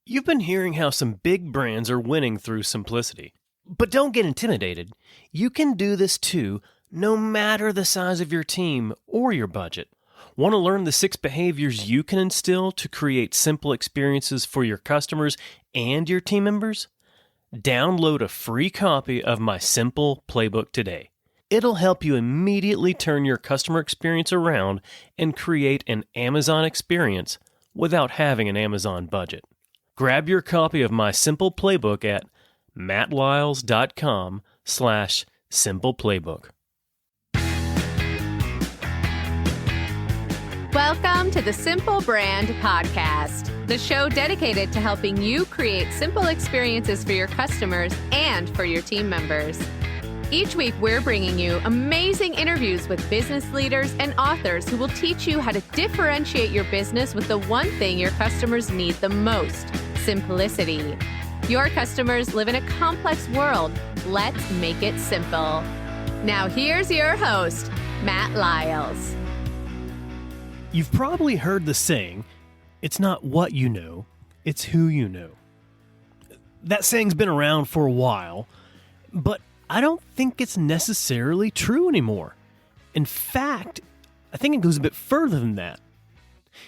You've been hearing how some big brands are winning through simplicity. But don't get intimidated. You can do this too, no matter the size of your team or your budget. Want to learn the 6 behaviors you can instill to create simple experiences for your customers and your team members? Download a free copy of my Simple Playbook today. It'll help you immediately turn your customer experience around and create an Amazon experience without having an Amazon budget. Grab your copy of my Simple Playbook at mattlyles.com/simpleplaybook. Welcome to the Simple Brand Podcast, the show dedicated to helping you create simple experiences for your customers and for your team members. Each week, we're bringing you amazing interviews with business leaders and authors who will teach you how to differentiate your business with the one thing your customers need the most: simplicity. Your customers live in a complex world. Let's make it simple. Now, here's your host, Matt Lyles. You've probably heard the saying, it's not what you know, it's who you know. That saying's been around for a while, but I don't think it's necessarily true anymore. In fact, I think it goes a bit further than that.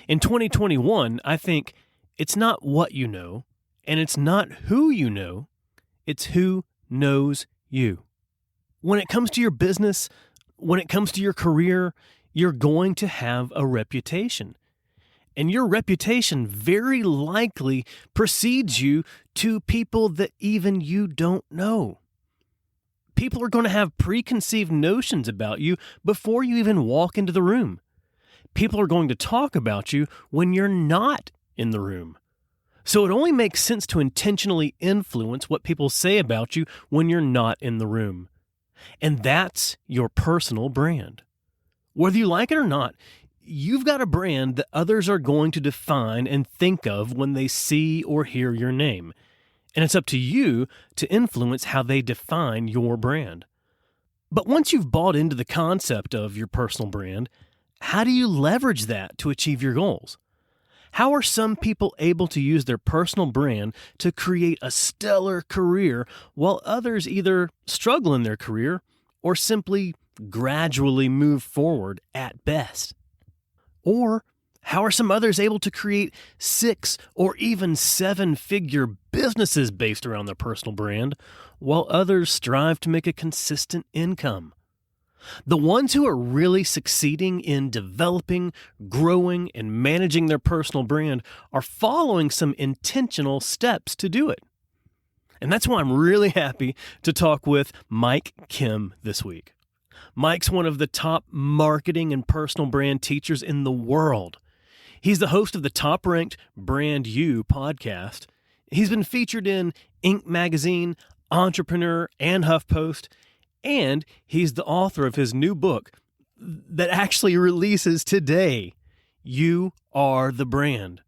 In 2021, I think it's not what you know, and it's not who you know, it's who knows you. When it comes to your business, when it comes to your career, you're going to have a reputation. And your reputation very likely precedes you to people that even you don't know. People are going to have preconceived notions about you before you even walk into the room. People are going to talk about you when you're not in the room. So it only makes sense to intentionally influence what people say about you when you're not in the room. And that's your personal brand. Whether you like it or not, you've got a brand that others are going to define and think of when they see or hear your name. And it's up to you to influence how they define your brand. But once you've bought into the concept of your personal brand, how do you leverage that to achieve your goals? How are some people able to use their personal brand to create a stellar career while others either struggle in their career or simply gradually move forward at best? Or how are some others able to create 6 or even 7-figure businesses based around their personal brand while others strive to make a consistent income? The ones who are really succeeding in developing, growing, and managing their personal brand are following some intentional steps to do it. And that's why I'm really happy to talk with Mike Kim this week. Mike's one of the top marketing and personal brand teachers in the world. He's the host of the top-ranked Brand You podcast. He's been featured in Inc. magazine, Entrepreneur, and HuffPost, and he's the author of his new book that actually releases today, You Are the Brand.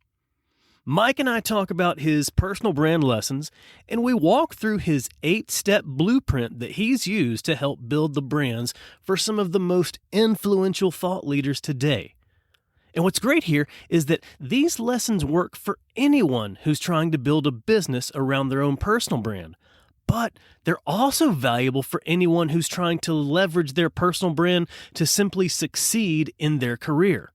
Mike and I talk about his personal brand lessons, and we walk through his 8-step blueprint that he's used to help build the brands for some of the most influential thought leaders today. And what's great here is that these lessons work for anyone who's trying to build a business around their own personal brand. But they're also valuable for anyone who's trying to leverage their personal brand to simply succeed in their career.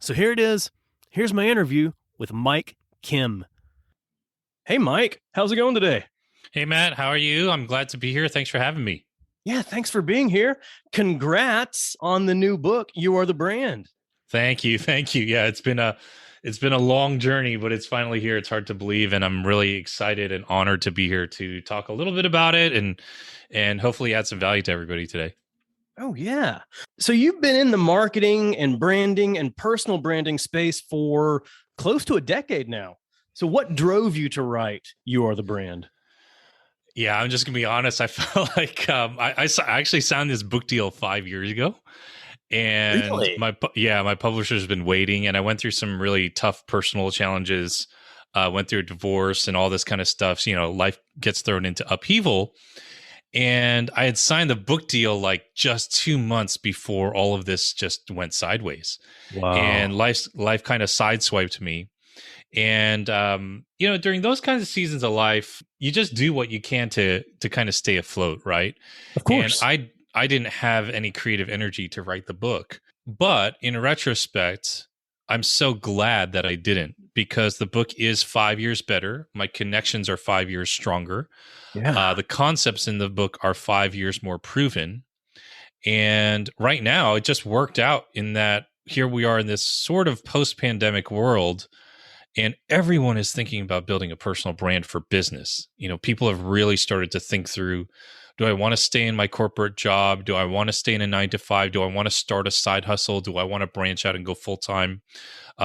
So here it is. Here's my interview with Mike Kim. Hey, Mike. How's it going today? Hey, Matt. How are you? I'm glad to be here. Thanks for having me. Yeah, thanks for being here. Congrats on the new book, You Are the Brand. Thank you. Yeah, it's been a long journey, but it's finally here. It's hard to believe, and I'm really excited and honored to be here to talk a little bit about it and hopefully add some value to everybody today. Oh, yeah. So you've been in the marketing and branding and personal branding space for close to a decade now. So what drove you to write You Are the Brand? Yeah, I'm just going to be honest. I felt like I actually signed this book deal 5 years ago. And really? my publisher's been waiting, and I went through some really tough personal challenges, went through a divorce and all this kind of stuff. So, life gets thrown into upheaval. And I had signed the book deal like just 2 months before all of this just went sideways. Wow. And life kind of sideswiped me. And during those kinds of seasons of life, you just do what you can to kind of stay afloat, right? Of And course. I didn't have any creative energy to write the book. But in retrospect, I'm so glad that I didn't, because the book is 5 years better. My connections are 5 years stronger. Yeah. The concepts in the book are 5 years more proven. And right now, it just worked out in that here we are in this sort of post-pandemic world, and everyone is thinking about building a personal brand for business. People have really started to think through, do I want to stay in my corporate job? Do I want to stay in a 9 to 5? Do I want to start a side hustle? Do I want to branch out and go full time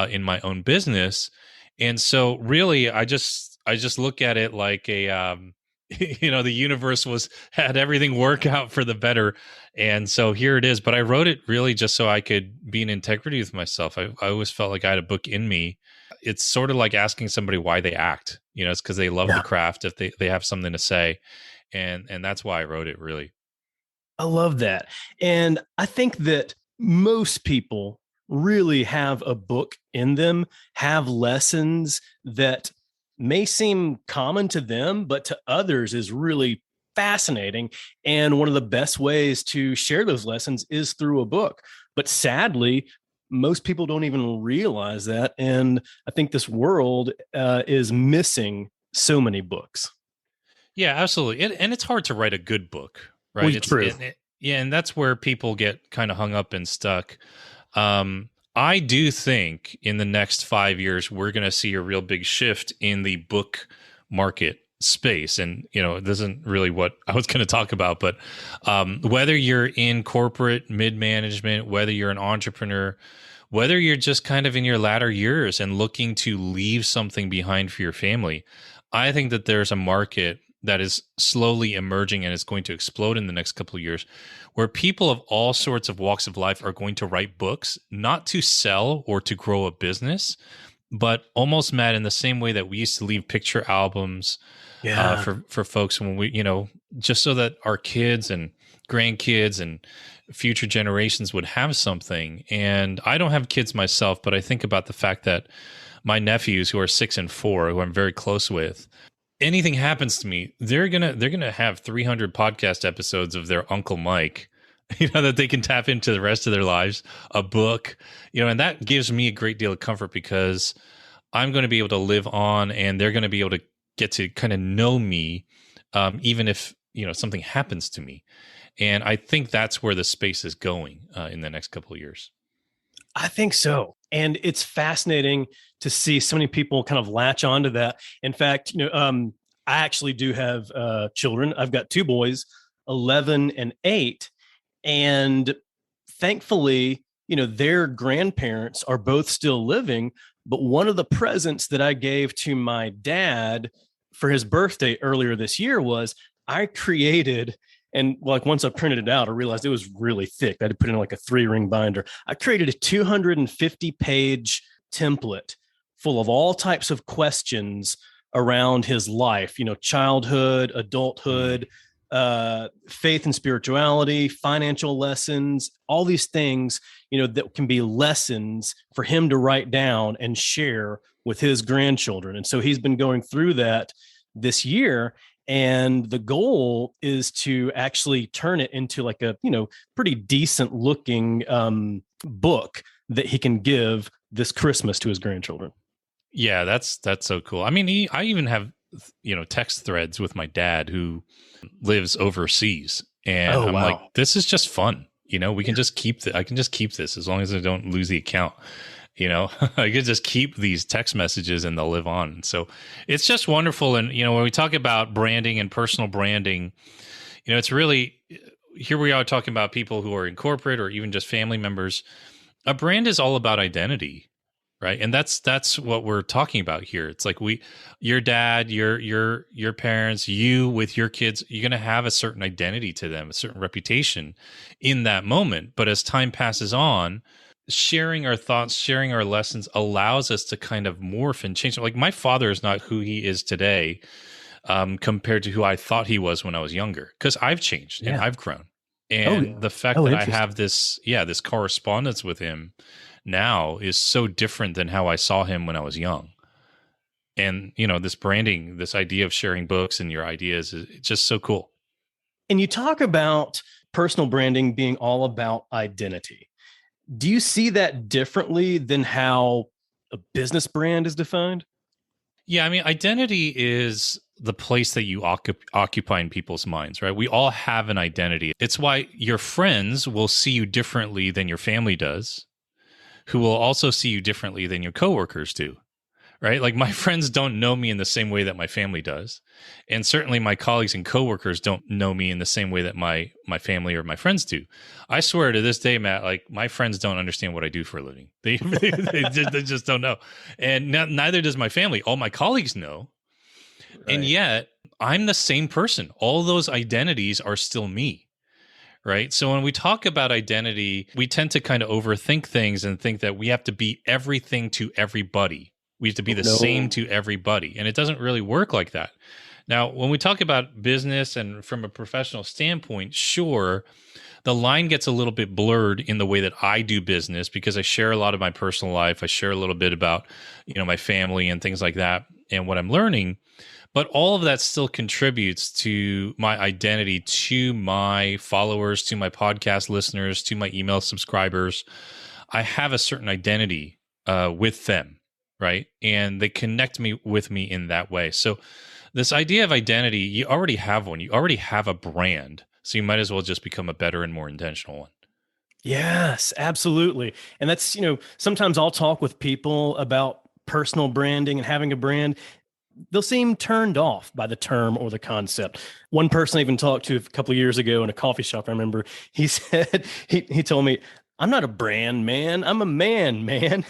in my own business? And so really, I just look at it like a the universe had everything work out for the better. And so here it is. But I wrote it really just so I could be in integrity with myself. I always felt like I had a book in me. It's sort of like asking somebody why they act. It's because they love the craft, if they have something to say. And that's why I wrote it, really. I love that. And I think that most people really have a book in them, have lessons that may seem common to them, but to others is really fascinating. And one of the best ways to share those lessons is through a book. But sadly, most people don't even realize that. And I think this world is missing so many books. Yeah, absolutely. And it's hard to write a good book, right? Well, true. Yeah, and that's where people get kind of hung up and stuck. I do think in the next 5 years, we're going to see a real big shift in the book market space. And, this isn't really what I was going to talk about, but whether you're in corporate mid-management, whether you're an entrepreneur, whether you're just kind of in your latter years and looking to leave something behind for your family, I think that there's a market that is slowly emerging and is going to explode in the next couple of years, where people of all sorts of walks of life are going to write books, not to sell or to grow a business, but almost, Matt, in the same way that we used to leave picture albums for folks when we, just so that our kids and grandkids and future generations would have something. And I don't have kids myself, but I think about the fact that my nephews, who are 6 and 4, who I'm very close with, anything happens to me, they're gonna have 300 podcast episodes of their Uncle Mike, that they can tap into the rest of their lives, a book, and that gives me a great deal of comfort, because I'm going to be able to live on, and they're going to be able to get to kind of know me, even if something happens to me. And I think that's where the space is going in the next couple of years. I think so. And it's fascinating to see so many people kind of latch onto that. In fact, I actually do have children. I've got 2 boys, 11 and 8. And thankfully, their grandparents are both still living. But one of the presents that I gave to my dad for his birthday earlier this year was I created, and like once I printed it out, I realized it was really thick. I had to put it in like a 3-ring binder. I created a 250-page template full of all types of questions around his life, childhood, adulthood, faith and spirituality, financial lessons, all these things, that can be lessons for him to write down and share with his grandchildren. And so he's been going through that this year. And the goal is to actually turn it into like a, pretty decent looking book that he can give this Christmas to his grandchildren. Yeah, that's so cool. I mean, I even have, text threads with my dad, who lives overseas. And I'm like, this is just fun. We can just keep I can just keep this as long as I don't lose the account. I could just keep these text messages and they'll live on. So it's just wonderful. And, when we talk about branding and personal branding, it's really, here we are talking about people who are in corporate or even just family members. A brand is all about identity, right? And that's what we're talking about here. It's like your dad, your parents, you with your kids, you're going to have a certain identity to them, a certain reputation in that moment. But as time passes on, sharing our thoughts, sharing our lessons allows us to kind of morph and change. Like, my father is not who he is today compared to who I thought he was when I was younger, because I've changed and I've grown. And the fact that I have this correspondence with him now is so different than how I saw him when I was young. And, this branding, this idea of sharing books and your ideas is just so cool. And you talk about personal branding being all about identity. Do you see that differently than how a business brand is defined? Yeah, I mean, identity is the place that you occupy in people's minds, right? We all have an identity. It's why your friends will see you differently than your family does, who will also see you differently than your coworkers do, right? Like my friends don't know me in the same way that my family does. And certainly my colleagues and coworkers don't know me in the same way that my family or my friends do. I swear to this day, Matt, like my friends don't understand what I do for a living. They just don't know. And neither does my family. All my colleagues know. Right. And yet I'm the same person. All those identities are still me. Right. So when we talk about identity, we tend to kind of overthink things and think that we have to be everything to everybody. We have to be the same to everybody. And it doesn't really work like that. Now, when we talk about business and from a professional standpoint, sure, the line gets a little bit blurred in the way that I do business because I share a lot of my personal life. I share a little bit about, my family and things like that and what I'm learning. But all of that still contributes to my identity, to my followers, to my podcast listeners, to my email subscribers. I have a certain identity with them. Right. And they connect me with me in that way. So this idea of identity, you already have one. You already have a brand. So you might as well just become a better and more intentional one. Yes, absolutely. And that's, sometimes I'll talk with people about personal branding and having a brand. They'll seem turned off by the term or the concept. One person I even talked to a couple of years ago in a coffee shop, I remember, he said, he told me, I'm not a brand man, I'm a man.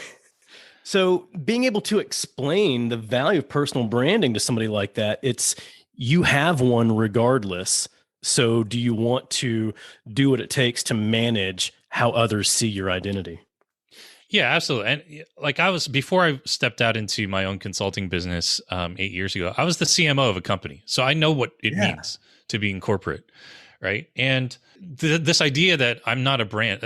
So being able to explain the value of personal branding to somebody like that, it's you have one regardless. So do you want to do what it takes to manage how others see your identity? Yeah, absolutely. And before I stepped out into my own consulting business 8 years ago, I was the CMO of a company. So I know what it means to be in corporate, right? And this idea that I'm not a brand,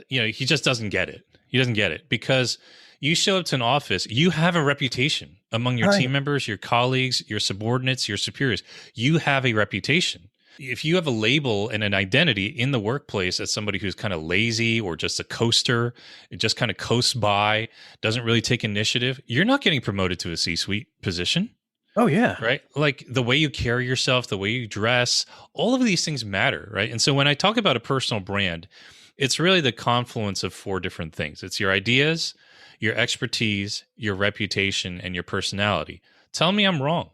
he just doesn't get it. He doesn't get it because you show up to an office, you have a reputation among your team members, your colleagues, your subordinates, your superiors. You have a reputation. If you have a label and an identity in the workplace as somebody who's kind of lazy or just a coaster, it just kind of coasts by, doesn't really take initiative, you're not getting promoted to a C-suite position. Oh, yeah. Right? Like the way you carry yourself, the way you dress, all of these things matter, right? And so when I talk about a personal brand, it's really the confluence of 4 different things. It's your ideas, your expertise, your reputation, and your personality. Tell me I'm wrong.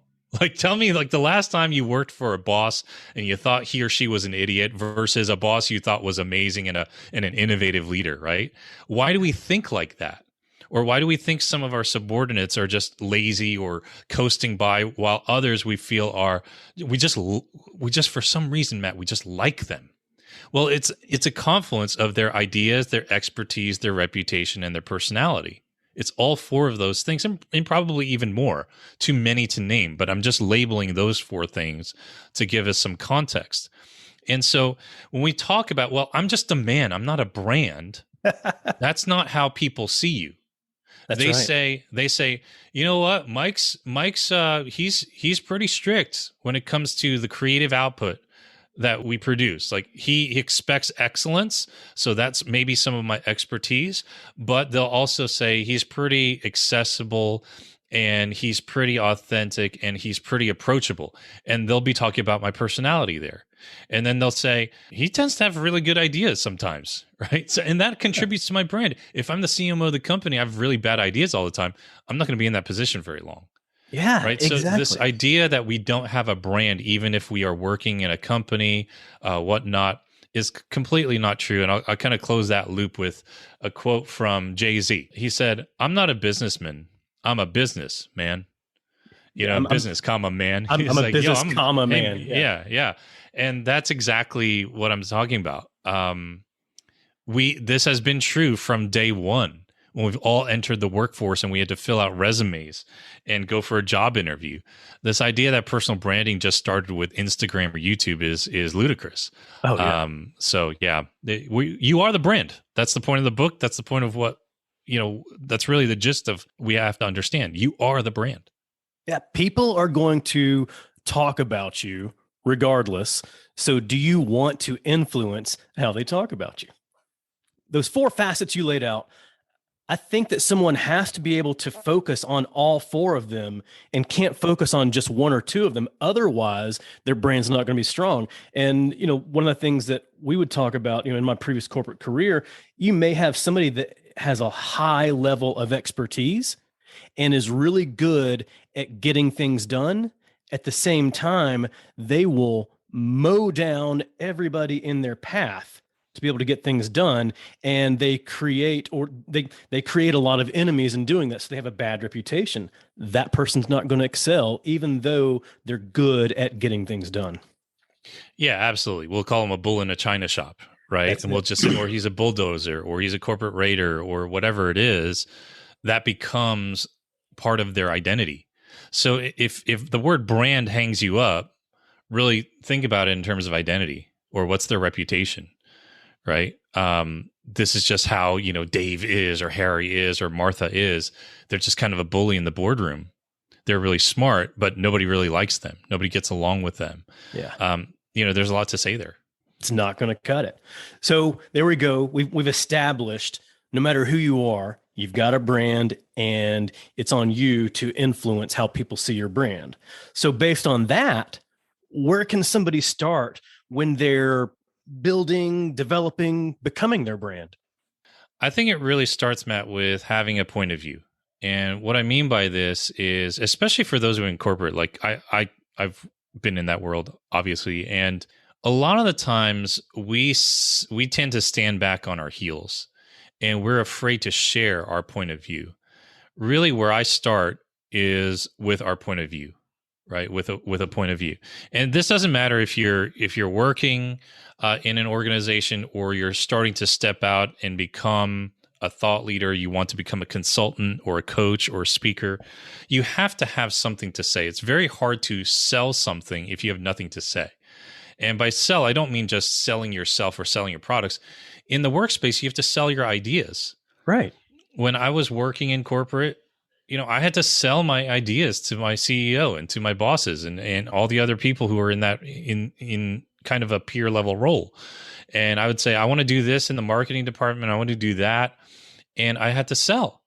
Tell me the last time you worked for a boss and you thought he or she was an idiot versus a boss you thought was amazing and an innovative leader, right? Why do we think like that? Or why do we think some of our subordinates are just lazy or coasting by while others we feel we just for some reason, Matt, we just like them? Well, it's a confluence of their ideas, their expertise, their reputation, and their personality. It's all 4 of those things, and probably even more, too many to name, but I'm just labeling those 4 things to give us some context. And so when we talk about, well, I'm just a man, I'm not a brand, that's not how people see you. They say, you know what, Mike's he's pretty strict when it comes to the creative output that we produce. He expects excellence. So that's maybe some of my expertise, but they'll also say he's pretty accessible and he's pretty authentic and he's pretty approachable. And they'll be talking about my personality there. And then they'll say, he tends to have really good ideas sometimes, right? So, and that contributes to my brand. If I'm the CMO of the company, I have really bad ideas all the time, I'm not going to be in that position very long. Yeah, right. Exactly. So this idea that we don't have a brand, even if we are working in a company, whatnot, is completely not true. And I'll kind of close that loop with a quote from Jay-Z. He said, "I'm not a businessman. I'm a businessman. Business, comma, man." I'm a business, comma, man. Yeah. And that's exactly what I'm talking about. This has been true from day one. When we've all entered the workforce and we had to fill out resumes and go for a job interview. This idea that personal branding just started with Instagram or YouTube is ludicrous. Oh, yeah. So yeah, you are the brand. That's the point of the book. That's the point of what, that's really the gist of we have to understand. You are the brand. Yeah, people are going to talk about you regardless. So, do you want to influence how they talk about you? Those four facets you laid out, I think that someone has to be able to focus on all four of them and can't focus on just one or two of them. Otherwise, their brand's not going to be strong. And, one of the things that we would talk about, in my previous corporate career, you may have somebody that has a high level of expertise and is really good at getting things done. At the same time, they will mow down everybody in their path to be able to get things done, and they create a lot of enemies in doing this. So they have a bad reputation. That person's not going to excel even though they're good at getting things done. Yeah, absolutely. We'll call him a bull in a china shop, right? That's and we'll just say, or he's a bulldozer, or he's a corporate raider, or whatever it is. That becomes part of their identity. So if the word brand hangs you up, really think about it in terms of identity, or what's their reputation, right? This is just how, Dave is, or Harry is, or Martha is. They're just kind of a bully in the boardroom. They're really smart, but nobody really likes them. Nobody gets along with them. Yeah. There's a lot to say there. It's not going to cut it. So there we go. We've established, no matter who you are, you've got a brand, and it's on you to influence how people see your brand. So based on that, where can somebody start when they're building, developing, becoming their brand? I think it really starts, Matt, with having a point of view. And what I mean by this is, especially for those who are in corporate, like I've been in that world, obviously, and a lot of the times we tend to stand back on our heels, and we're afraid to share our point of view. Really, where I start is with our point of view, right? With a point of view. And this doesn't matter if you're working in an organization, or you're starting to step out and become a thought leader, you want to become a consultant or a coach or a speaker. You have to have something to say. It's very hard to sell something if you have nothing to say. And by sell, I don't mean just selling yourself or selling your products. In the workspace, you have to sell your ideas. Right. When I was working in corporate, I had to sell my ideas to my CEO and to my bosses and all the other people who are in that in kind of a peer level role. And I would say, I want to do this in the marketing department. I want to do that. And I had to sell.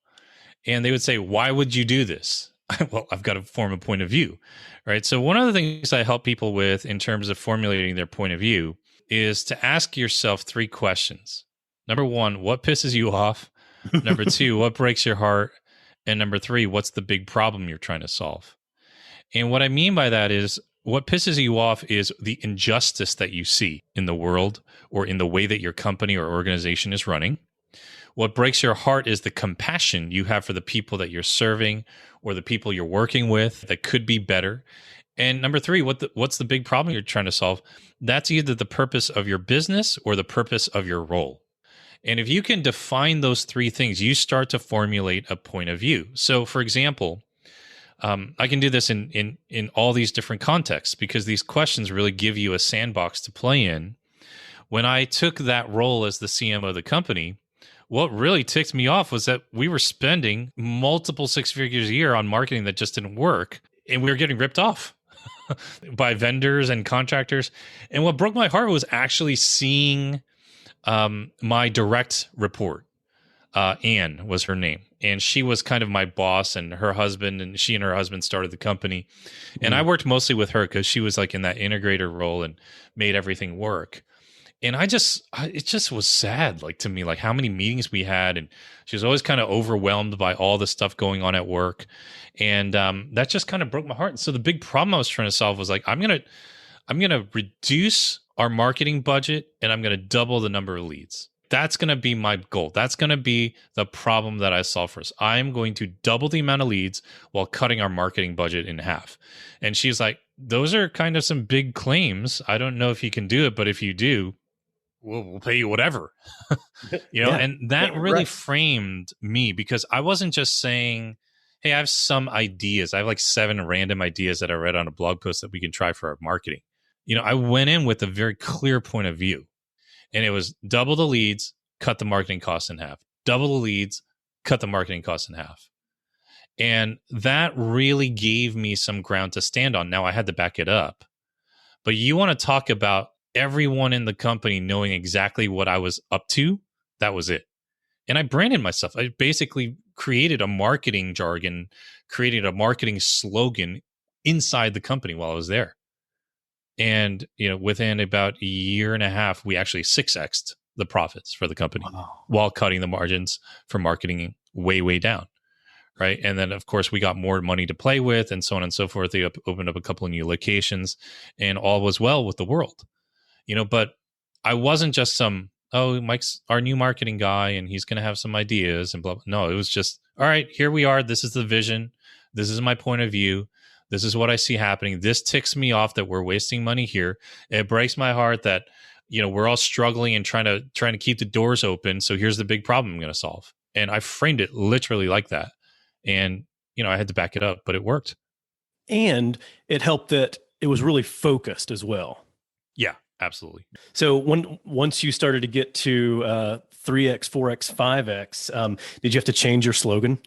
And they would say, why would you do this? Well, I've got to form a point of view, right? So one of the things I help people with in terms of formulating their point of view is to ask yourself 3 questions. Number 1, what pisses you off? Number 2, what breaks your heart? And number 3, what's the big problem you're trying to solve? And what I mean by that is, what pisses you off is the injustice that you see in the world or in the way that your company or organization is running. What breaks your heart is the compassion you have for the people that you're serving or the people you're working with that could be better. And number 3, what's the big problem you're trying to solve? That's either the purpose of your business or the purpose of your role. And if you can define those 3 things, you start to formulate a point of view. So, for example, I can do this in all these different contexts, because these questions really give you a sandbox to play in. When I took that role as the CMO of the company, what really ticked me off was that we were spending multiple 6 figures a year on marketing that just didn't work, and we were getting ripped off by vendors and contractors. And what broke my heart was actually seeing my direct report. Anne was her name, and she was kind of my boss, and her husband, and she and her husband started the company. And I worked mostly with her because she was like in that integrator role and made everything work. And it just was sad, like, to me, like how many meetings we had, and she was always kind of overwhelmed by all the stuff going on at work. And that just kind of broke my heart. And so the big problem I was trying to solve was like, I'm going to reduce our marketing budget, and I'm going to double the number of leads. That's going to be my goal. That's going to be the problem that I solve for us. I'm going to double the amount of leads while cutting our marketing budget in half. And she's like, those are kind of some big claims. I don't know if you can do it, but if you do, we'll pay you whatever. Yeah. And that really Right. framed me, because I wasn't just saying, hey, I have some ideas. I have like 7 random ideas that I read on a blog post that we can try for our marketing. I went in with a very clear point of view. And it was double the leads, cut the marketing costs in half. Double the leads, cut the marketing costs in half. And that really gave me some ground to stand on. Now I had to back it up. But you want to talk about everyone in the company knowing exactly what I was up to? That was it. And I branded myself. I basically created a marketing jargon, created a marketing slogan inside the company while I was there. And, within about a year and a half, we actually 6x'd the profits for the company while cutting the margins for marketing way, way down. Right. And then, of course, we got more money to play with and so on and so forth. They opened up a couple of new locations and all was well with the world, but I wasn't just Mike's our new marketing guy and he's going to have some ideas and blah, blah. No, it was just, all right, here we are. This is the vision. This is my point of view. This is what I see happening. This ticks me off that we're wasting money here. It breaks my heart that, we're all struggling and trying to keep the doors open. So here's the big problem I'm going to solve. And I framed it literally like that. And, I had to back it up, but it worked. And it helped that it was really focused as well. Yeah, absolutely. So once you started to get to 3X, 4X, 5X, did you have to change your slogan?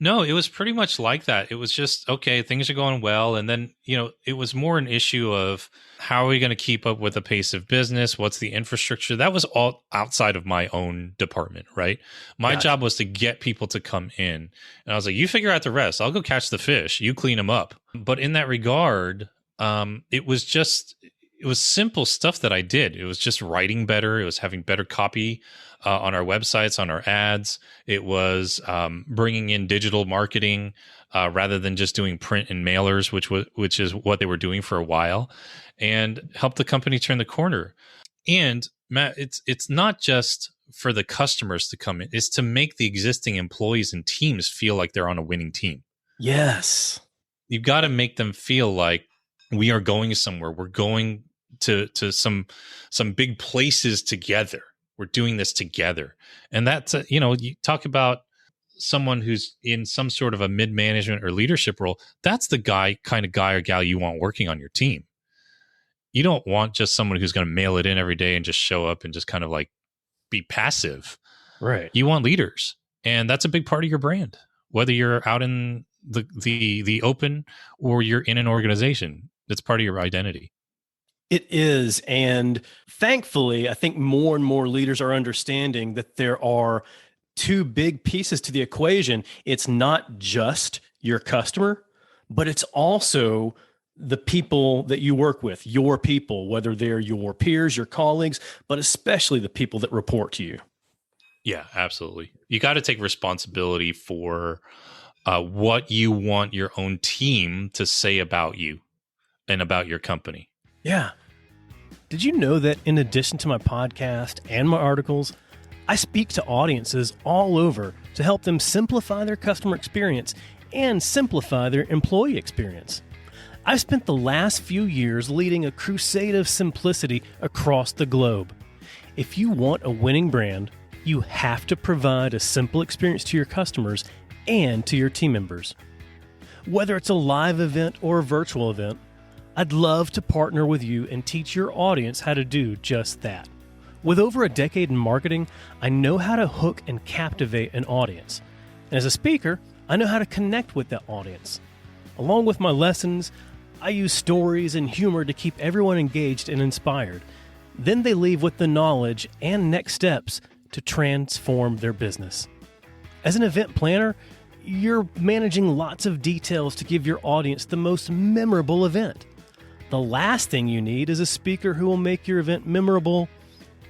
No, it was pretty much like that. It was just, okay, things are going well. And then, it was more an issue of how are we going to keep up with the pace of business? What's the infrastructure? That was all outside of my own department, right? My job was to get people to come in. And I was like, you figure out the rest. I'll go catch the fish. You clean them up. But in that regard, it was simple stuff that I did. It was just writing better. It was having better copy on our websites, on our ads. It was bringing in digital marketing rather than just doing print and mailers, which is what they were doing for a while, and help the company turn the corner. And Matt, it's not just for the customers to come in; it's to make the existing employees and teams feel like they're on a winning team. Yes, you've got to make them feel like we are going somewhere. We're going to some big places together. We're doing this together. And that's, you talk about someone who's in some sort of a mid-management or leadership role. That's the kind of guy or gal you want working on your team. You don't want just someone who's going to mail it in every day and just show up and just kind of like be passive. Right. You want leaders. And that's a big part of your brand, whether you're out in the open or you're in an organization. That's part of your identity. It is. And thankfully, I think more and more leaders are understanding that there are two big pieces to the equation. It's not just your customer, but it's also the people that you work with, your people, whether they're your peers, your colleagues, but especially the people that report to you. Yeah, absolutely. You got to take responsibility for what you want your own team to say about you and about your company. Yeah. Did you know that in addition to my podcast and my articles, I speak to audiences all over to help them simplify their customer experience and simplify their employee experience? I've spent the last few years leading a crusade of simplicity across the globe. If you want a winning brand, you have to provide a simple experience to your customers and to your team members. Whether it's a live event or a virtual event, I'd love to partner with you and teach your audience how to do just that. With over a decade in marketing, I know how to hook and captivate an audience. And as a speaker, I know how to connect with that audience. Along with my lessons, I use stories and humor to keep everyone engaged and inspired. Then they leave with the knowledge and next steps to transform their business. As an event planner, you're managing lots of details to give your audience the most memorable event. The last thing you need is a speaker who will make your event memorable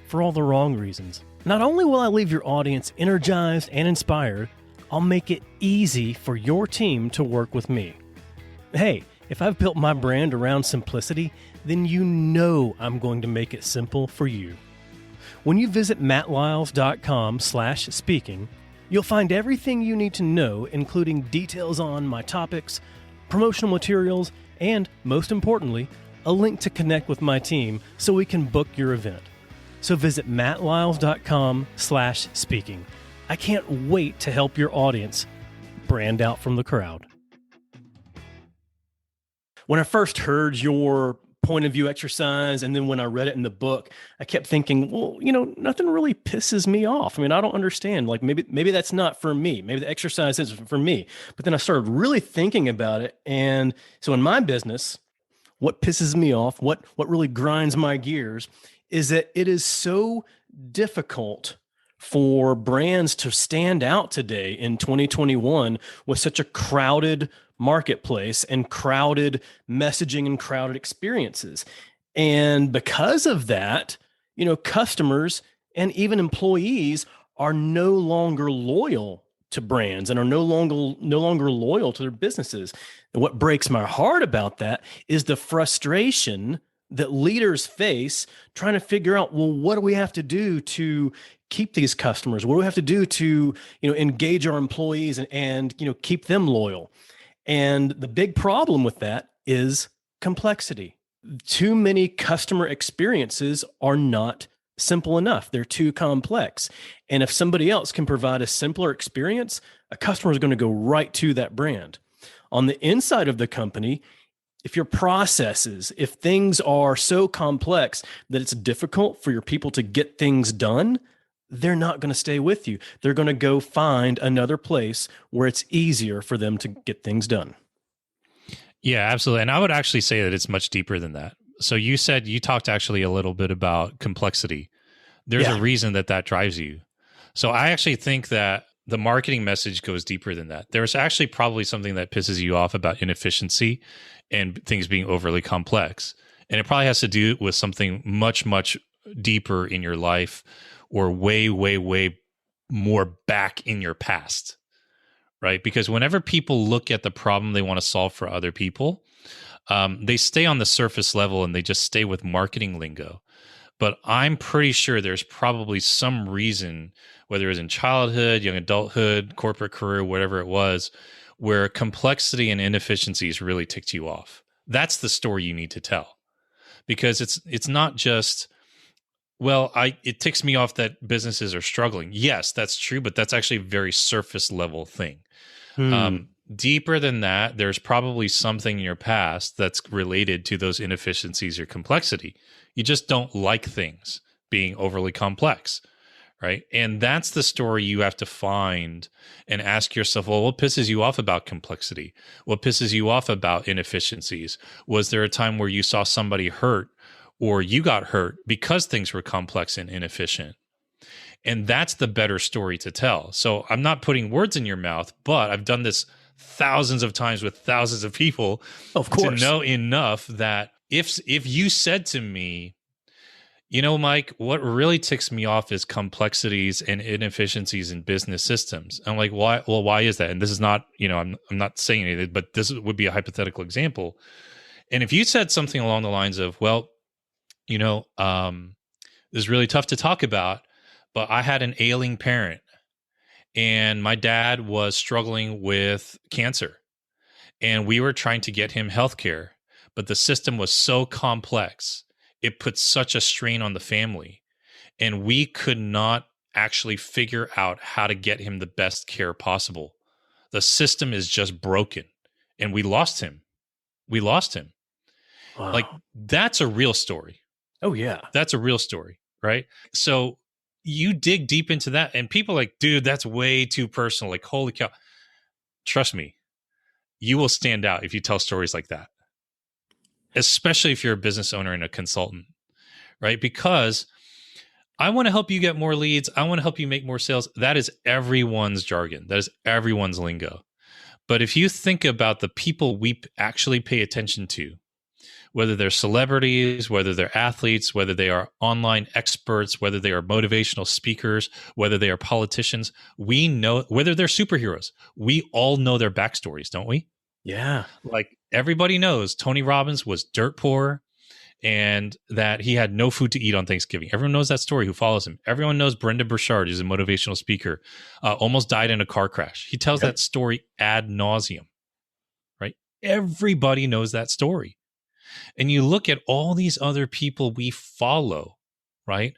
for all the wrong reasons. Not only will I leave your audience energized and inspired, I'll make it easy for your team to work with me. Hey, if I've built my brand around simplicity, then you know I'm going to make it simple for you. When you visit mattlyles.com/speaking, you'll find everything you need to know, including details on my topics, promotional materials, and, most importantly, a link to connect with my team so we can book your event. So visit mattlyles.com/speaking. I can't wait to help your audience brand out from the crowd. When I first heard your point of view exercise. And then when I read it in the book, I kept thinking, well, nothing really pisses me off. I mean, I don't understand. Like maybe that's not for me. Maybe the exercise isn't for me. But then I started really thinking about it. And so in my business, what pisses me off, what really grinds my gears is that it is so difficult for brands to stand out today in 2021 with such a crowded marketplace and crowded messaging and crowded experiences. And because of that, customers and even employees are no longer loyal to brands and are no longer loyal to their businesses. And what breaks my heart about that is the frustration that leaders face trying to figure out, well, what do we have to do to keep these customers? What do we have to do to, engage our employees and keep them loyal? And the big problem with that is complexity. Too many customer experiences are not simple enough. They're too complex. And if somebody else can provide a simpler experience, a customer is going to go right to that brand. On the inside of the company, if your processes, if things are so complex that it's difficult for your people to get things done, they're not going to stay with you. They're going to go find another place where it's easier for them to get things done. Yeah, absolutely. And I would actually say that it's much deeper than that. So you talked actually a little bit about complexity. There's a reason that drives you. So I actually think that the marketing message goes deeper than that. There's actually probably something that pisses you off about inefficiency and things being overly complex. And it probably has to do with something much, much deeper in your life or way, way, way more back in your past, right? Because whenever people look at the problem they want to solve for other people, they stay on the surface level and they just stay with marketing lingo. But I'm pretty sure there's probably some reason, whether it was in childhood, young adulthood, corporate career, whatever it was, where complexity and inefficiencies really ticked you off. That's the story you need to tell. Because it's not just, well, it ticks me off that businesses are struggling. Yes, that's true, but that's actually a very surface level thing. Deeper than that, there's probably something in your past that's related to those inefficiencies or complexity. You just don't like things being overly complex, right? And that's the story you have to find and ask yourself, well, what pisses you off about complexity? What pisses you off about inefficiencies? Was there a time where you saw somebody hurt or you got hurt because things were complex and inefficient? And that's the better story to tell. So I'm not putting words in your mouth, but I've done this thousands of times with thousands of people, of course, to know enough that if you said to me, Mike, what really ticks me off is complexities and inefficiencies in business systems. I'm like, why? Well, why is that? And this is not, I'm not saying anything, but this would be a hypothetical example. And if you said something along the lines of, well, this is really tough to talk about, but I had an ailing parent and my dad was struggling with cancer and we were trying to get him healthcare, but the system was so complex. It put such a strain on the family and we could not actually figure out how to get him the best care possible. The system is just broken and we lost him. Wow. Like that's a real story. Oh yeah. That's a real story, right? So you dig deep into that and people are like, dude, that's way too personal. Like, holy cow. Trust me, you will stand out if you tell stories like that, especially if you're a business owner and a consultant, right? Because I want to help you get more leads. I want to help you make more sales. That is everyone's jargon. That is everyone's lingo. But if you think about the people we actually pay attention to, whether they're celebrities, whether they're athletes, whether they are online experts, whether they are motivational speakers, whether they are politicians, we know, whether they're superheroes, we all know their backstories, don't we? Yeah. Like everybody knows Tony Robbins was dirt poor and that he had no food to eat on Thanksgiving. Everyone knows that story who follows him. Everyone knows Brendon Burchard is a motivational speaker, almost died in a car crash. He tells that story ad nauseum, right? Everybody knows that story. And you look at all these other people we follow, right?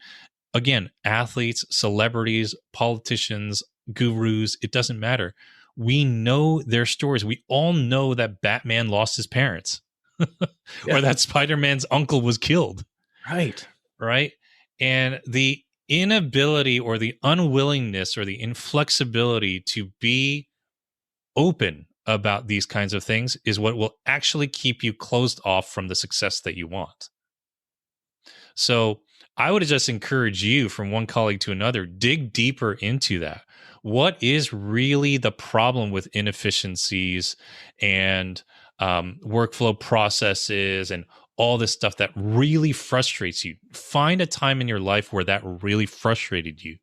Again, athletes, celebrities, politicians, gurus, it doesn't matter. We know their stories. We all know that Batman lost his parents. Yeah. or that Spider-Man's uncle was killed, Right. right? And the inability or the unwillingness or the inflexibility to be open about these kinds of things is what will actually keep you closed off from the success that you want. So I would just encourage you, from one colleague to another, dig deeper into that. What is really the problem with inefficiencies and workflow processes and all this stuff that really frustrates you? Find a time in your life where that really frustrated you.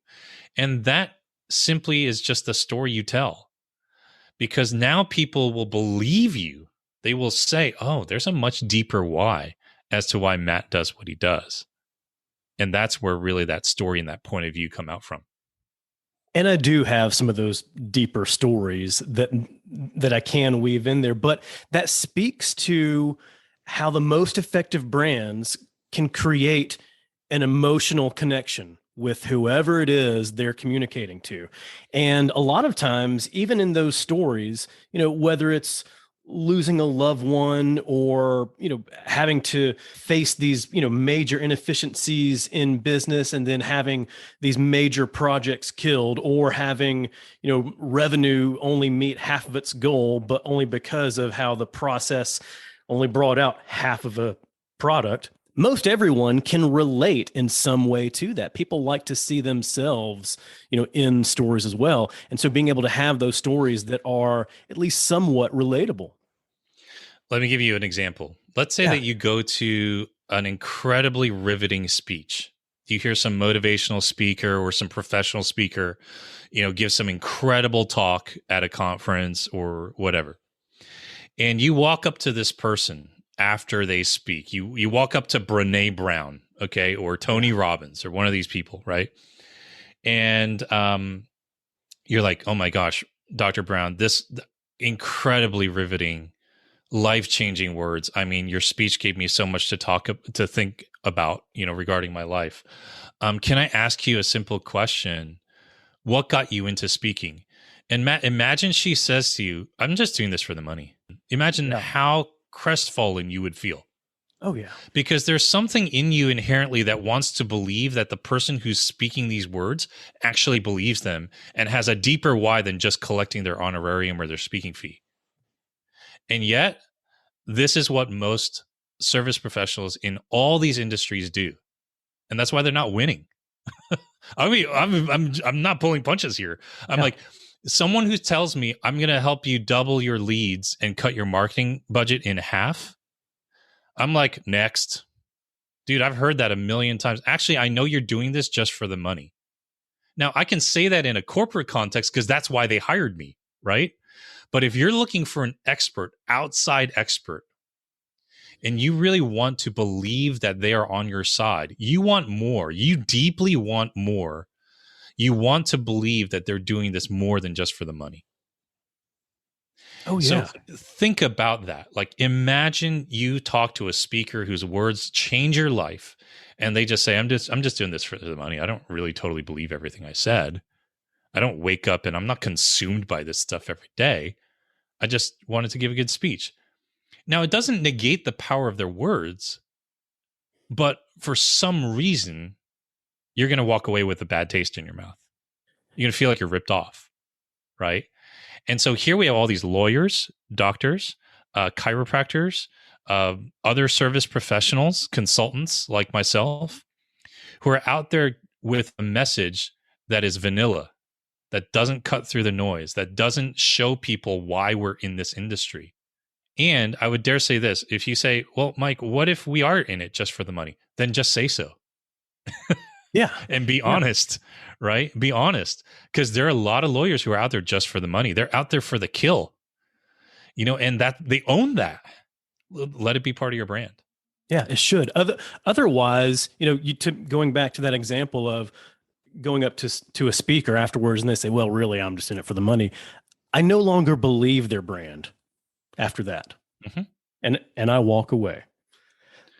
And that simply is just the story you tell, because now people will believe you. They will say, oh, there's a much deeper why as to why Matt does what he does. And that's where really that story and that point of view come out from. And I do have some of those deeper stories that I can weave in there, but that speaks to how the most effective brands can create an emotional connection with whoever it is they're communicating to. And a lot of times, even in those stories, whether it's losing a loved one or having to face these major inefficiencies in business, and then having these major projects killed, or having revenue only meet half of its goal, but only because of how the process only brought out half of a product. Most everyone can relate in some way to that. People like to see themselves, in stories as well. And so being able to have those stories that are at least somewhat relatable. Let me give you an example. Let's say that you go to an incredibly riveting speech. You hear some motivational speaker or some professional speaker, give some incredible talk at a conference or whatever. And you walk up to this person after they speak. You walk up to Brené Brown, okay, or Tony Robbins, or one of these people, right? And you're like, oh my gosh, Dr. Brown, this incredibly riveting, life-changing words. I mean, your speech gave me so much to think about, regarding my life. Can I ask you a simple question? What got you into speaking? And Matt, imagine she says to you, I'm just doing this for the money. Imagine how crestfallen you would feel. Oh, yeah. Because there's something in you inherently that wants to believe that the person who's speaking these words actually believes them and has a deeper why than just collecting their honorarium or their speaking fee. And yet, this is what most service professionals in all these industries do. And that's why they're not winning. I mean, I'm not pulling punches here. I'm like, someone who tells me I'm going to help you double your leads and cut your marketing budget in half. I'm like, next. Dude, I've heard that a million times. Actually, I know you're doing this just for the money. Now, I can say that in a corporate context because that's why they hired me, right? But if you're looking for an expert, outside expert, and you really want to believe that they are on your side, you want more. You deeply want more. You want to believe that they're doing this more than just for the money. Oh, yeah. So think about that. Like, imagine you talk to a speaker whose words change your life, and they just say, I'm just doing this for the money. I don't really totally believe everything I said. I don't wake up and I'm not consumed by this stuff every day. I just wanted to give a good speech. Now, it doesn't negate the power of their words, but for some reason, you're going to walk away with a bad taste in your mouth. You're going to feel like you're ripped off, right? And so here we have all these lawyers, doctors, chiropractors, other service professionals, consultants like myself, who are out there with a message that is vanilla, that doesn't cut through the noise, that doesn't show people why we're in this industry. And I would dare say this, if you say, well, Mike, what if we are in it just for the money? Then just say so. Yeah. And be honest, right? Be honest. Because there are a lot of lawyers who are out there just for the money. They're out there for the kill, and that they own that. Let it be part of your brand. Yeah, it should. Otherwise, going back to that example of going up to a speaker afterwards and they say, well, really, I'm just in it for the money. I no longer believe their brand after that. Mm-hmm. And I walk away.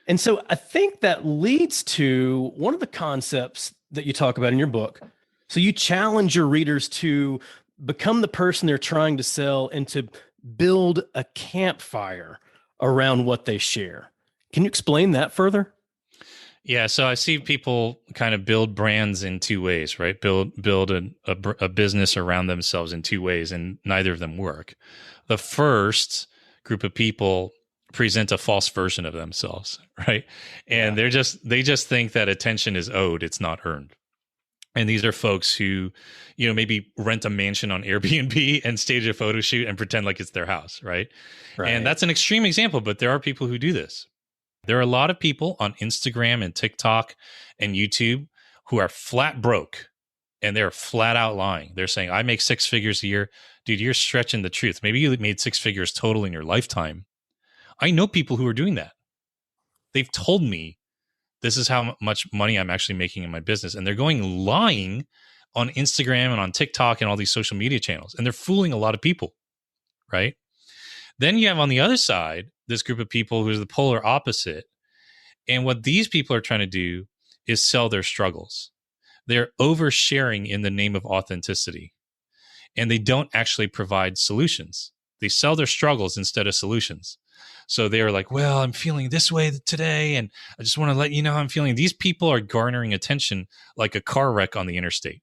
And so I think that leads to one of the concepts that you talk about in your book. So you challenge your readers to become the person they're trying to sell and to build a campfire around what they share. Can you explain that further? Yeah, so I see people kind of build brands in two ways, right? Build a business around themselves in two ways, and neither of them work. The first group of people present a false version of themselves, right? And they just think that attention is owed, it's not earned. And these are folks who, maybe rent a mansion on Airbnb and stage a photo shoot and pretend like it's their house, right? And that's an extreme example, but there are people who do this. There are a lot of people on Instagram and TikTok and YouTube who are flat broke, and they're flat out lying. They're saying, I make 6 figures a year. Dude, you're stretching the truth. Maybe you made 6 figures total in your lifetime. I know people who are doing that. They've told me this is how much money I'm actually making in my business. And they're going lying on Instagram and on TikTok and all these social media channels. And they're fooling a lot of people, right? Then you have on the other side, this group of people who's the polar opposite. And what these people are trying to do is sell their struggles. They're oversharing in the name of authenticity. And they don't actually provide solutions. They sell their struggles instead of solutions. So they're like, well, I'm feeling this way today, and I just want to let you know how I'm feeling. These people are garnering attention like a car wreck on the interstate.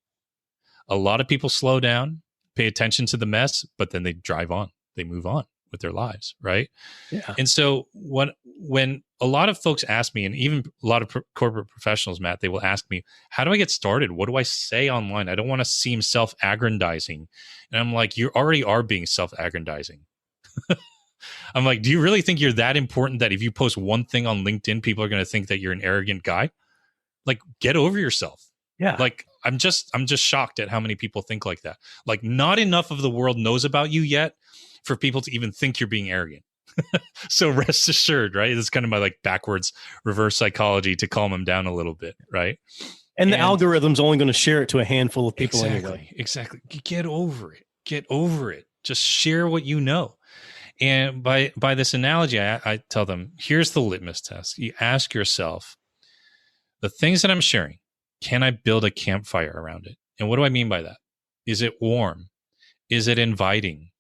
A lot of people slow down, pay attention to the mess, but then they drive on. They move on with their lives, right? Yeah. And so when a lot of folks ask me, and even a lot of corporate professionals, Matt, they will ask me, how do I get started? What do I say online? I don't want to seem self-aggrandizing. And I'm like, you already are being self-aggrandizing. I'm like, do you really think you're that important that if you post one thing on LinkedIn, people are going to think that you're an arrogant guy? Like, get over yourself. Yeah. Like, I'm just shocked at how many people think like that. Like, not enough of the world knows about you yet for people to even think you're being arrogant. So rest assured, right? It's kind of my like backwards reverse psychology to calm them down a little bit, right? And the algorithm's only going to share it to a handful of people anyway. Exactly. Get over it. Get over it. Just share what you know. And by this analogy, I tell them, here's the litmus test. You ask yourself, the things that I'm sharing, can I build a campfire around it? And what do I mean by that? Is it warm? Is it inviting?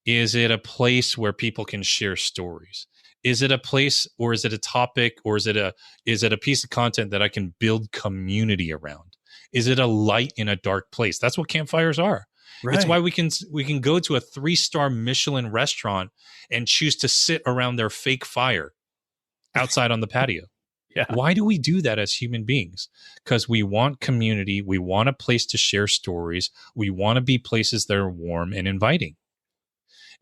Is it a place where people can share stories? Is it a place, or is it a topic, or is it a piece of content that I can build community around? Is it a light in a dark place? That's what campfires are. Right. It's why we can go to a 3-star Michelin restaurant and choose to sit around their fake fire outside on the patio. Yeah. Why do we do that as human beings? Because we want community. We want a place to share stories. We want to be places that are warm and inviting.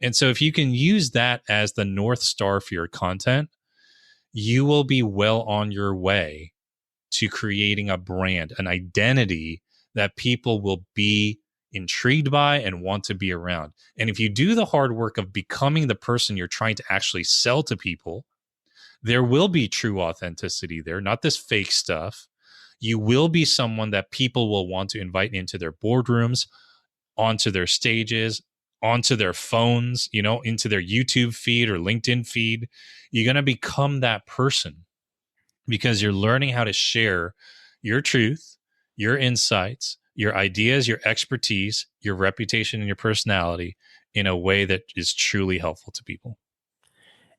And so if you can use that as the North Star for your content, you will be well on your way to creating a brand, an identity that people will be intrigued by and want to be around. And if you do the hard work of becoming the person you're trying to actually sell to people, there will be true authenticity there, not this fake stuff. You will be someone that people will want to invite into their boardrooms, onto their stages, onto their phones, into their YouTube feed or LinkedIn feed. You're going to become that person because you're learning how to share your truth, your insights, your ideas, your expertise, your reputation, and your personality in a way that is truly helpful to people.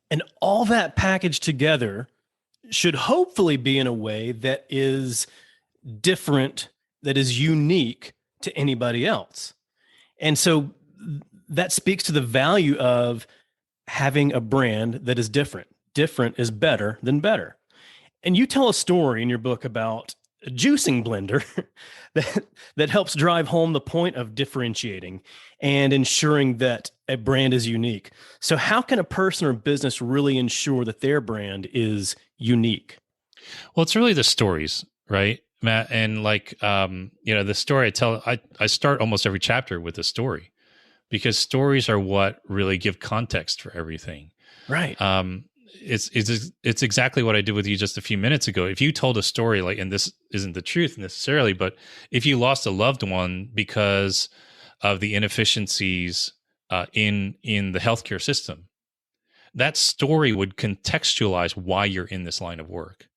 And all that packaged together should hopefully be in a way that is different, that is unique to anybody else. And so that speaks to the value of having a brand that is different. Different is better than better. And you tell a story in your book about a juicing blender that helps drive home the point of differentiating and ensuring that a brand is unique. So how can a person or business really ensure that their brand is unique? Well, it's really the stories, right, Matt? And like, the story I tell, I start almost every chapter with a story because stories are what really give context for everything. Right. It's exactly what I did with you just a few minutes ago. If you told a story like, and this isn't the truth necessarily, but if you lost a loved one because of the inefficiencies in the healthcare system, that story would contextualize why you're in this line of work.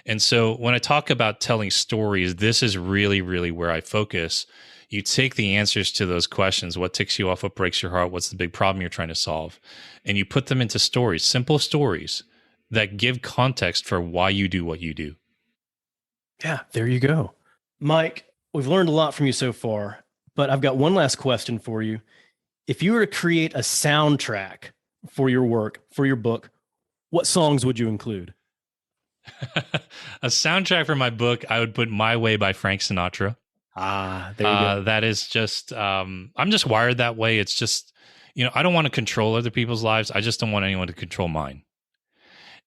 And so when I talk about telling stories, this is really, really where I focus, You take the answers to those questions, what ticks you off, what breaks your heart, what's the big problem you're trying to solve, and you put them into stories, simple stories that give context for why you do what you do. Yeah, there you go. Mike, we've learned a lot from you so far, but I've got one last question for you. If you were to create a soundtrack for your work, for your book, what songs would you include? A soundtrack for my book, I would put My Way by Frank Sinatra. There you go. That is just, I'm just wired that way. It's just, I don't want to control other people's lives. I just don't want anyone to control mine.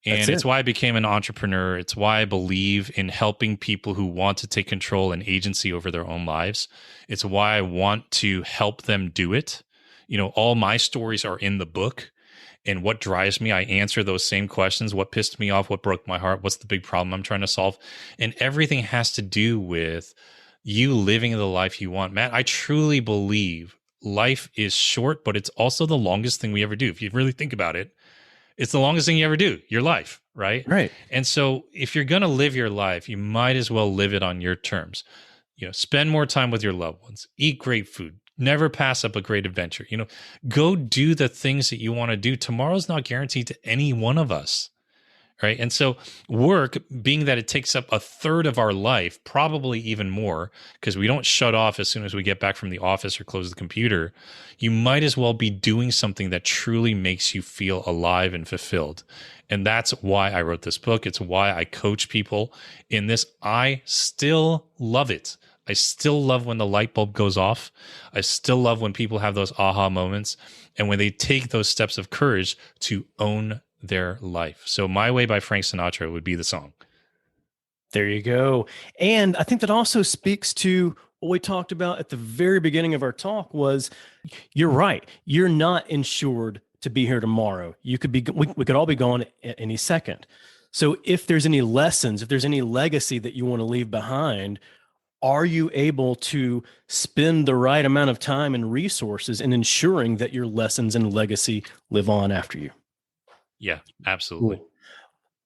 And it's why I became an entrepreneur. It's why I believe in helping people who want to take control and agency over their own lives. It's why I want to help them do it. All my stories are in the book. And what drives me, I answer those same questions. What pissed me off? What broke my heart? What's the big problem I'm trying to solve? And everything has to do with you living the life you want. Matt, I truly believe life is short, but it's also the longest thing we ever do. If you really think about it, it's the longest thing you ever do, your life, right? Right. And so if you're going to live your life, you might as well live it on your terms. Spend more time with your loved ones, eat great food, never pass up a great adventure. Go do the things that you want to do. Tomorrow's not guaranteed to any one of us. Right. And so work, being that it takes up a third of our life, probably even more, because we don't shut off as soon as we get back from the office or close the computer, you might as well be doing something that truly makes you feel alive and fulfilled. And that's why I wrote this book. It's why I coach people in this. I still love it. I still love when the light bulb goes off. I still love when people have those aha moments and when they take those steps of courage to own their life. So My Way by Frank Sinatra would be the song. There you go. And I think that also speaks to what we talked about at the very beginning of our talk was you're right. You're not insured to be here tomorrow. You could be, we could all be gone at any second. So if there's any lessons, if there's any legacy that you want to leave behind, are you able to spend the right amount of time and resources in ensuring that your lessons and legacy live on after you? Yeah, absolutely. Cool.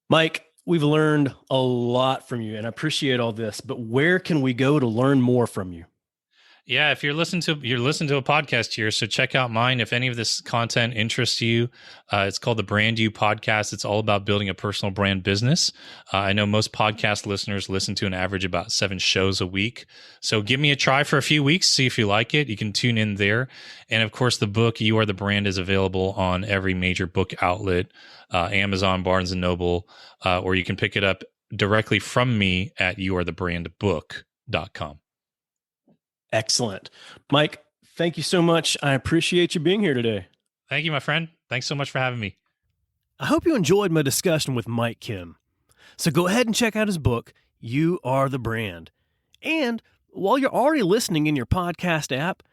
Mike, we've learned a lot from you and I appreciate all this, but where can we go to learn more from you? Yeah, if you're listening to a podcast here, so check out mine. If any of this content interests you, it's called the Brand You Podcast. It's all about building a personal brand business. I know most podcast listeners listen to an average about 7 shows a week. So give me a try for a few weeks, see if you like it. You can tune in there. And of course, the book, You Are the Brand, is available on every major book outlet, Amazon, Barnes & Noble, or you can pick it up directly from me at youarethebrandbook.com. Excellent. Mike, thank you so much. I appreciate you being here today. Thank you, my friend. Thanks so much for having me. I hope you enjoyed my discussion with Mike Kim. So go ahead and check out his book, You Are the Brand. And while you're already listening in your podcast app,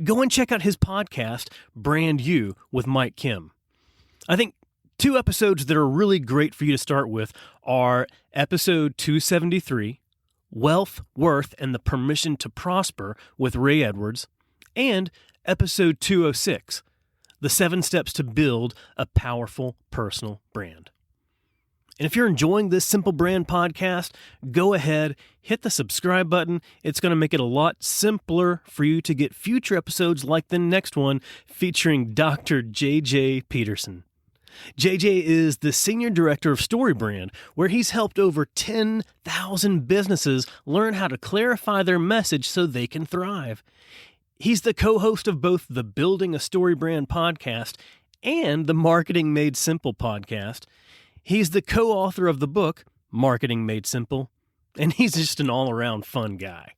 go and check out his podcast, Brand You with Mike Kim. I think 2 episodes that are really great for you to start with are episode 273, Wealth, Worth, and the Permission to Prosper with Ray Edwards, and episode 206, The 7 Steps to Build a Powerful Personal Brand. And if you're enjoying this Simple Brand podcast, go ahead, hit the subscribe button. It's going to make it a lot simpler for you to get future episodes like the next one featuring Dr. JJ Peterson. JJ is the Senior Director of StoryBrand, where he's helped over 10,000 businesses learn how to clarify their message so they can thrive. He's the co-host of both the Building a StoryBrand podcast and the Marketing Made Simple podcast. He's the co-author of the book, Marketing Made Simple, and he's just an all-around fun guy.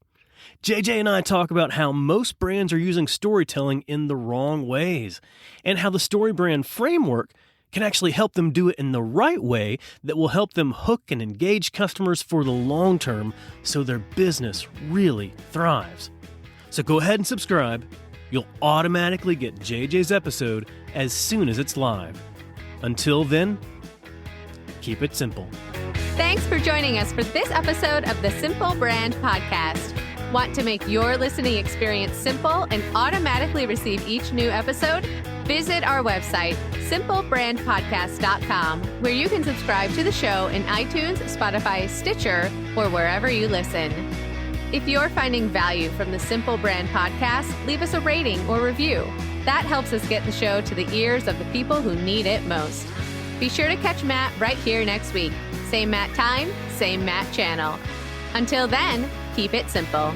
JJ and I talk about how most brands are using storytelling in the wrong ways, and how the StoryBrand framework can actually help them do it in the right way that will help them hook and engage customers for the long term so their business really thrives. So go ahead and subscribe. You'll automatically get JJ's episode as soon as it's live. Until then, keep it simple. Thanks for joining us for this episode of the Simple Brand Podcast. Want to make your listening experience simple and automatically receive each new episode? Visit our website, simplebrandpodcast.com, where you can subscribe to the show in iTunes, Spotify, Stitcher, or wherever you listen. If you're finding value from the Simple Brand podcast, leave us a rating or review. That helps us get the show to the ears of the people who need it most. Be sure to catch Matt right here next week. Same Matt time, same Matt channel. Until then, keep it simple.